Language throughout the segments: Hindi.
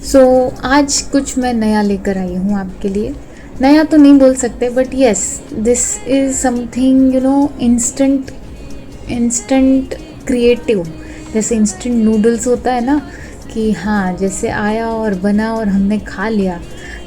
आज कुछ मैं नया लेकर आई हूँ आपके लिए। नया तो नहीं बोल सकते, but yes, this is something instant instant creative. जैसे इंस्टेंट नूडल्स होता है ना, कि हाँ जैसे आया और बना और हमने खा लिया,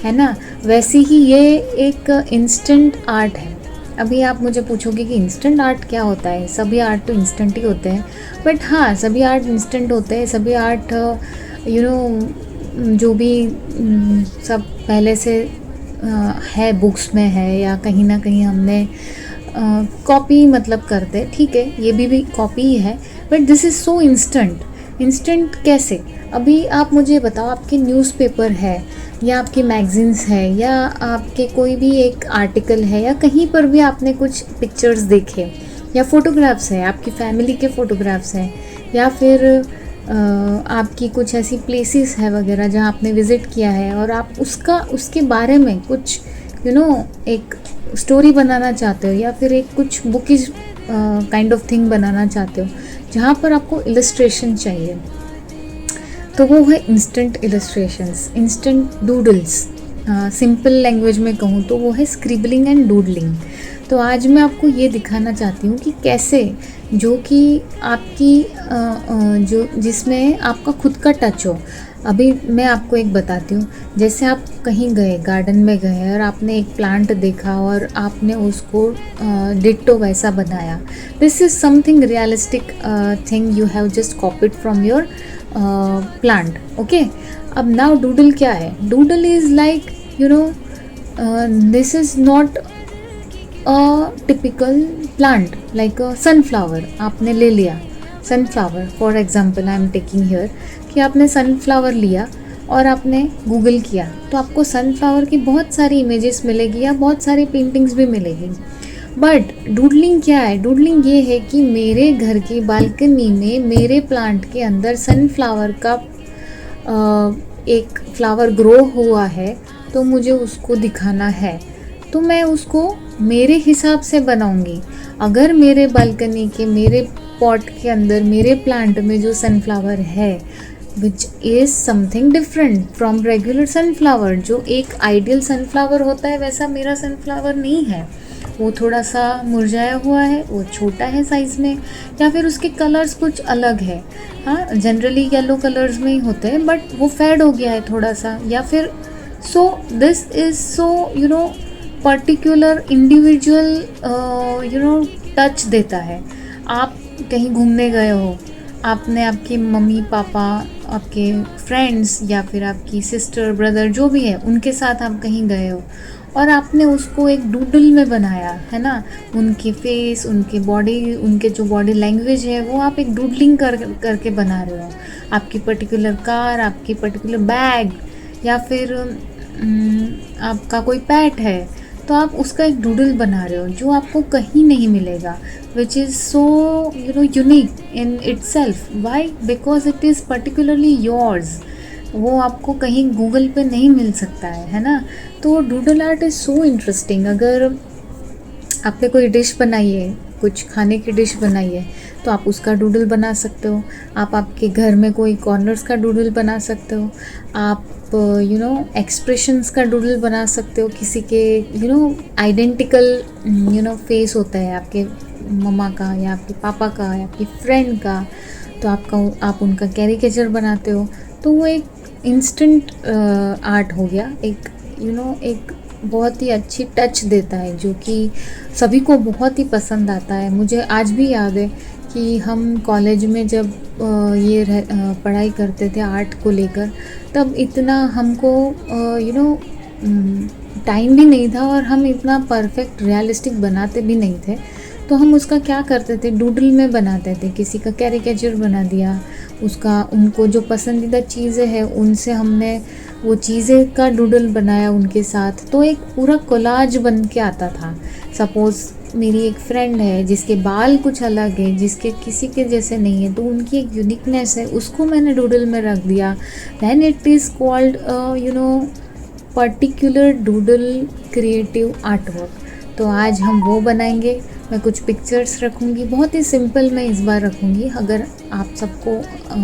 है ना, वैसे ही ये एक इंस्टेंट आर्ट है। अभी आप मुझे पूछोगे कि इंस्टेंट आर्ट क्या होता है। सभी आर्ट तो इंस्टेंट ही होते हैं, बट हाँ सभी आर्ट इंस्टेंट होते हैं। सभी आर्ट जो भी सब पहले से है, बुक्स में है या कहीं ना कहीं हमने कॉपी मतलब करते, ठीक है, ये भी कॉपी ही है, but this is so instant कैसे। अभी आप मुझे बताओ, आपके न्यूज़पेपर है या आपके मैगज़ीन्स है या आपके कोई भी एक आर्टिकल है या कहीं पर भी आपने कुछ पिक्चर्स देखे या फ़ोटोग्राफ्स है, आपकी फैमिली के फ़ोटोग्राफ्स हैं, या फिर आपकी कुछ ऐसी प्लेसेस है वगैरह जहाँ आपने विज़िट किया है और आप उसके बारे में कुछ एक स्टोरी बनाना चाहते हो या फिर एक कुछ बुकिश काइंड ऑफ थिंग बनाना चाहते हो जहाँ पर आपको इलस्ट्रेशन चाहिए, तो वो है instant illustrations, instant doodles. Simple language में कहूँ तो वो है स्क्रिबलिंग एंड डूडलिंग। तो आज मैं आपको ये दिखाना चाहती हूँ कि कैसे, जो कि आपकी जो जिसमें आपका खुद का टच हो। अभी मैं आपको एक बताती हूँ। जैसे आप कहीं गए, गार्डन में गए और आपने एक प्लांट देखा और आपने उसको डिट्टो वैसा बनाया। This is something realistic thing you have just copied from your plant, okay. अब नाउ डूडल क्या है? Doodle is like this is not a typical plant like a sunflower. आपने ले लिया sunflower, for example I am taking here, कि आपने सनफ्लावर लिया और आपने गूगल किया तो आपको सनफ्लावर की बहुत सारी इमेजेस मिलेगी या बहुत सारी पेंटिंग्स भी मिलेगी। बट डूडलिंग क्या है? डूडलिंग ये है कि मेरे घर की बालकनी में मेरे प्लांट के अंदर सनफ्लावर का एक फ्लावर ग्रो हुआ है, तो मुझे उसको दिखाना है, तो मैं उसको मेरे हिसाब से बनाऊंगी। अगर मेरे बालकनी के मेरे पॉट के अंदर मेरे प्लांट में जो सनफ्लावर है which is something different from regular sunflower, जो एक आइडियल सनफ्लावर होता है वैसा मेरा सनफ्लावर नहीं है। वो थोड़ा सा मुरझाया हुआ है, वो छोटा है साइज़ में, या फिर उसके कलर्स कुछ अलग है। हाँ, जनरली येलो कलर्स में ही होते हैं, बट वो फेड हो गया है थोड़ा सा, या फिर so this is so particular individual touch देता है। आप कहीं घूमने गए हो, आपने आपकी मम्मी पापा, आपके फ्रेंड्स या फिर आपकी सिस्टर ब्रदर जो भी है उनके साथ आप कहीं गए हो और आपने उसको एक डूडल में बनाया है ना, उनके फेस, उनके बॉडी, उनके जो बॉडी लैंग्वेज है वो आप एक डूडलिंग करके बना रहे हो। आपकी पर्टिकुलर कार, आपकी पर्टिकुलर बैग, या फिर आपका कोई पैट है, तो आप उसका एक डूडल बना रहे हो जो आपको कहीं नहीं मिलेगा, which is so unique in itself. Why? Because it is particularly yours. वो आपको कहीं गूगल पे नहीं मिल सकता है ना। तो doodle art is so interesting. अगर आपने कोई डिश बनाई है, कुछ खाने की डिश बनाई है, तो आप उसका डूडल बना सकते हो। आप आपके घर में कोई कॉर्नर्स का डूडल बना सकते हो। आप एक्सप्रेशंस का डूडल बना सकते हो। किसी के आइडेंटिकल फेस होता है आपके मम्मा का या आपके पापा का या आपकी फ्रेंड का, तो आप उनका कैरिकेचर बनाते हो। तो वो एक इंस्टेंट आर्ट हो गया, एक बहुत ही अच्छी टच देता है जो कि सभी को बहुत ही पसंद आता है। मुझे आज भी याद है कि हम कॉलेज में जब पढ़ाई करते थे आर्ट को लेकर, तब इतना हमको टाइम भी नहीं था और हम इतना परफेक्ट रियलिस्टिक बनाते भी नहीं थे। तो हम उसका क्या करते थे, डूडल में बनाते थे। किसी का कैरिकेचर बना दिया, उसका उनको जो पसंदीदा चीज़ें हैं उनसे हमने वो चीज़ें का डूडल बनाया उनके साथ, तो एक पूरा कोलाज बन के आता था। सपोज़ मेरी एक फ्रेंड है जिसके बाल कुछ अलग है, जिसके किसी के जैसे नहीं है, तो उनकी एक यूनिकनेस है, उसको मैंने डूडल में रख दिया। Then it is called particular doodle creative art work. तो आज हम वो बनाएंगे मैं कुछ पिक्चर्स रखूँगी, बहुत ही सिंपल मैं इस बार रखूँगी। अगर आप सबको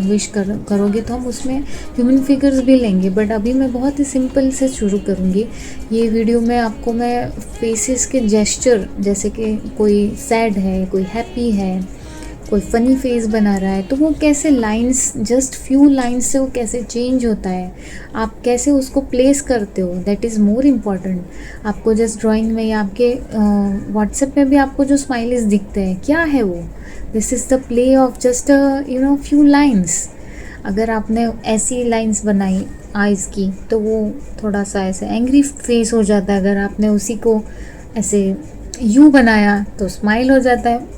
विश करोगे तो हम उसमें ह्यूमन फिगर्स भी लेंगे, बट अभी मैं बहुत ही सिंपल से शुरू करूँगी। ये वीडियो में आपको मैं फेसेस के जेस्चर, जैसे कि कोई सैड है, कोई हैप्पी है, कोई फ़नी फेस बना रहा है, तो वो कैसे लाइंस, जस्ट फ्यू लाइंस से वो कैसे चेंज होता है, आप कैसे उसको प्लेस करते हो, दैट इज़ मोर इम्पॉर्टेंट। आपको जस्ट ड्राइंग में या आपके व्हाट्सएप में भी आपको जो स्माइलीज दिखते हैं, क्या है वो? This is the play of just few lines. अगर आपने ऐसी लाइंस बनाई आइज़ की, तो वो थोड़ा सा ऐसे एंग्री फेस हो जाता है। अगर आपने उसी को ऐसे यू बनाया तो स्माइल हो जाता है,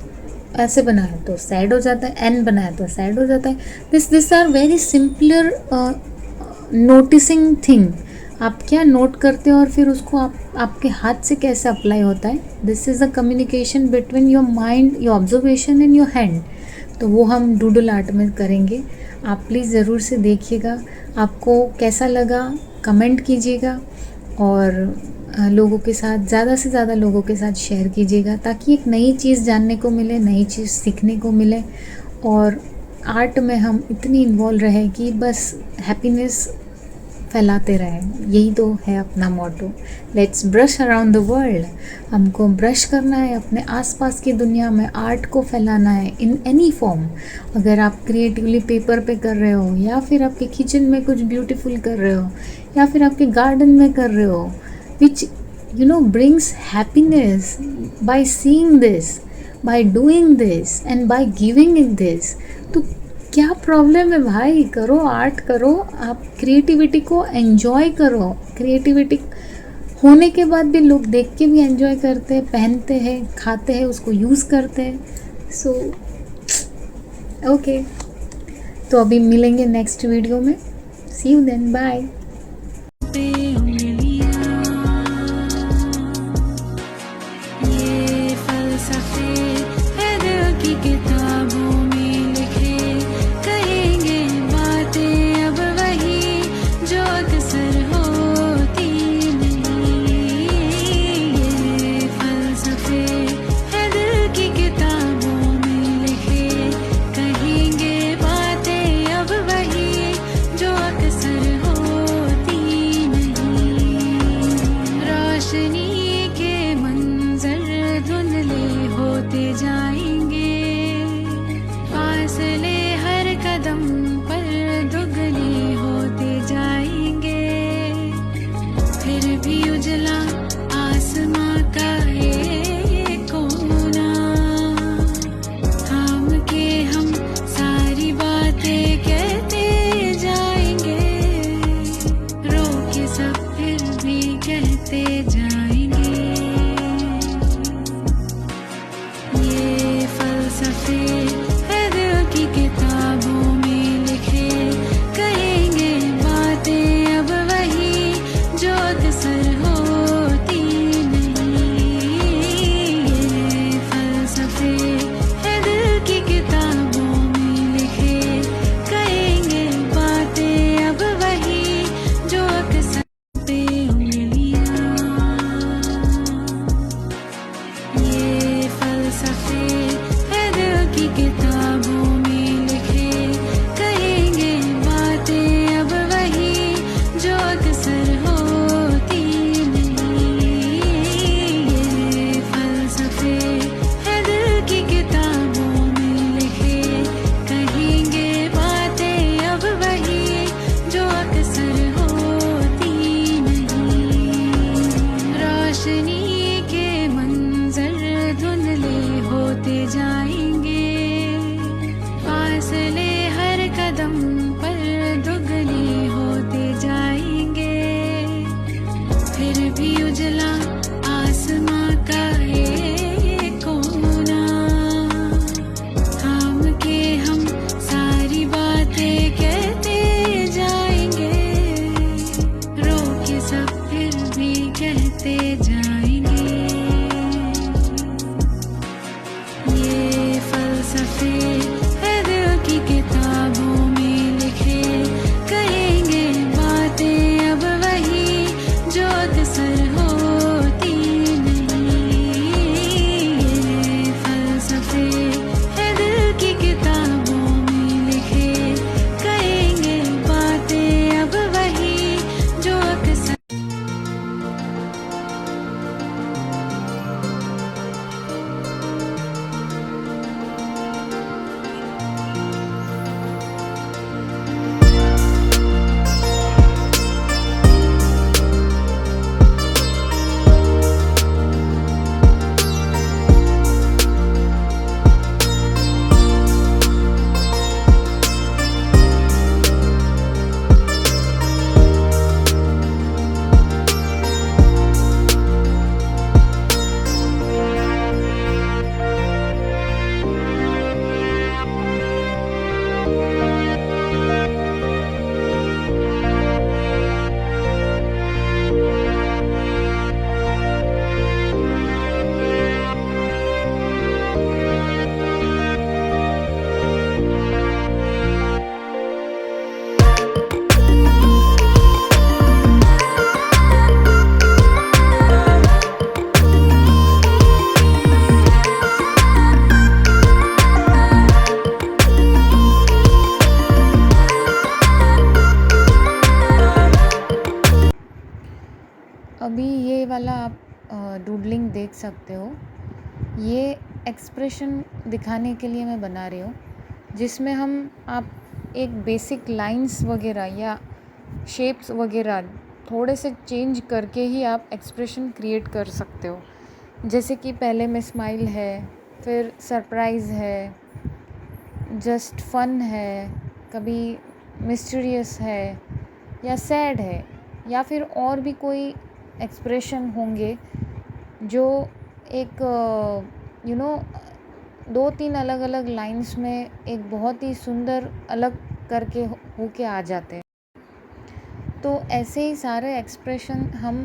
ऐसे बनाया तो सैड हो जाता है, एन बनाया तो सैड हो जाता है। This are very simpler noticing thing. आप क्या नोट करते हो और फिर उसको आपके हाथ से कैसे अप्लाई होता है। This is the communication between your mind, your observation and your hand. तो वो हम डूडल आर्ट में करेंगे। आप प्लीज़ ज़रूर से देखिएगा, आपको कैसा लगा कमेंट कीजिएगा, और लोगों के साथ, ज़्यादा से ज़्यादा लोगों के साथ शेयर कीजिएगा, ताकि एक नई चीज़ जानने को मिले, नई चीज़ सीखने को मिले, और आर्ट में हम इतनी इन्वॉल्व रहे कि बस हैप्पीनेस फैलाते रहें। यही तो है अपना motto. Let's brush around the world. हमको ब्रश करना है, अपने आसपास की दुनिया में आर्ट को फैलाना है इन एनी फॉर्म। अगर आप क्रिएटिवली पेपर पे कर रहे हो, या फिर आपके किचन में कुछ ब्यूटीफुल कर रहे हो, या फिर आपके गार्डन में कर रहे हो, which brings happiness by seeing this, by doing this and by giving it this, तो क्या प्रॉब्लम है भाई? करो, आर्ट करो, आप क्रिएटिविटी को एंजॉय करो। क्रिएटिविटी होने के बाद भी लोग देख के भी एंजॉय करते हैं, पहनते हैं, खाते हैं, उसको यूज़ करते हैं। सो ओके, तो अभी मिलेंगे नेक्स्ट वीडियो में। सी यू देन, बाय। जो अक्सर होती अभी ये वाला आप डूडलिंग देख सकते हो, ये एक्सप्रेशन दिखाने के लिए मैं बना रही हूँ, जिसमें हम आप एक बेसिक लाइंस वगैरह या शेप्स वगैरह थोड़े से चेंज करके ही आप एक्सप्रेशन क्रिएट कर सकते हो। जैसे कि पहले में स्माइल है, फिर सरप्राइज़ है, जस्ट फन है, कभी मिस्टीरियस है या सैड है, या फिर और भी कोई एक्सप्रेशन होंगे जो एक यू नो 2-3 अलग अलग लाइंस में एक बहुत ही सुंदर अलग करके होके आ जाते हैं। तो ऐसे ही सारे एक्सप्रेशन हम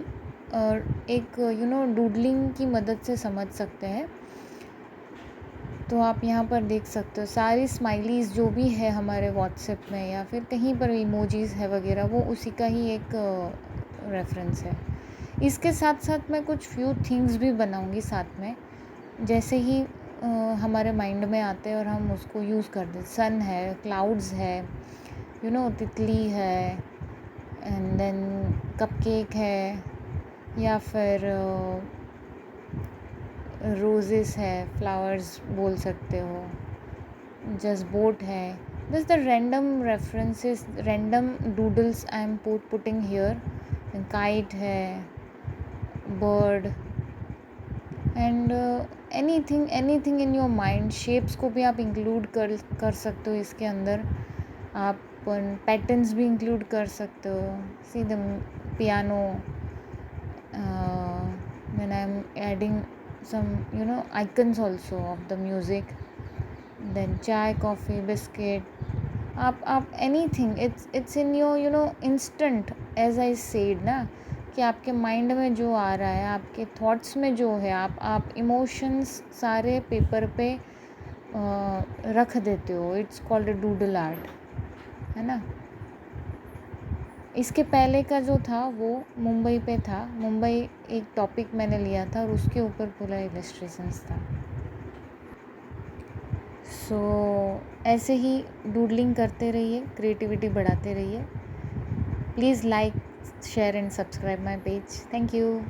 एक डूडलिंग की मदद से समझ सकते हैं। तो आप यहाँ पर देख सकते हो सारी स्माइलीज़ जो भी है हमारे व्हाट्सएप में या फिर कहीं पर इमोजीज़ है वगैरह, वो उसी का ही एक रेफरेंस है। इसके साथ साथ मैं कुछ फ्यू थिंग्स भी बनाऊँगी साथ में, जैसे ही हमारे माइंड में आते हैं और हम उसको यूज़ करते हैं। सन है, क्लाउड्स है, तितली है, एंड देन कपकेक है, या फिर रोजेस है, फ्लावर्स बोल सकते हो, जस्ट बोट है। This the random references, random doodles I am putting here. Kite है, bird, and anything in your mind. Shapes को भी आप इंक्लूड कर सकते हो इसके अंदर। आप पैटर्न्स भी इंक्लूड कर सकते हो। See the piano, then I'm adding some icons also of the music, then chai, coffee, biscuit. आप anything, it's in your instant, as I said ना, कि आपके माइंड में जो आ रहा है, आपके थॉट्स में जो है, आप इमोशंस सारे पेपर पे रख देते हो। It's called a doodle art, है ना। इसके पहले का जो था वो मुंबई पे था। मुंबई एक टॉपिक मैंने लिया था और उसके ऊपर पूरा इलस्ट्रेशंस था। सो ऐसे ही डूडलिंग करते रहिए, क्रिएटिविटी बढ़ाते रहिए। Please like, share and subscribe my page. Thank you.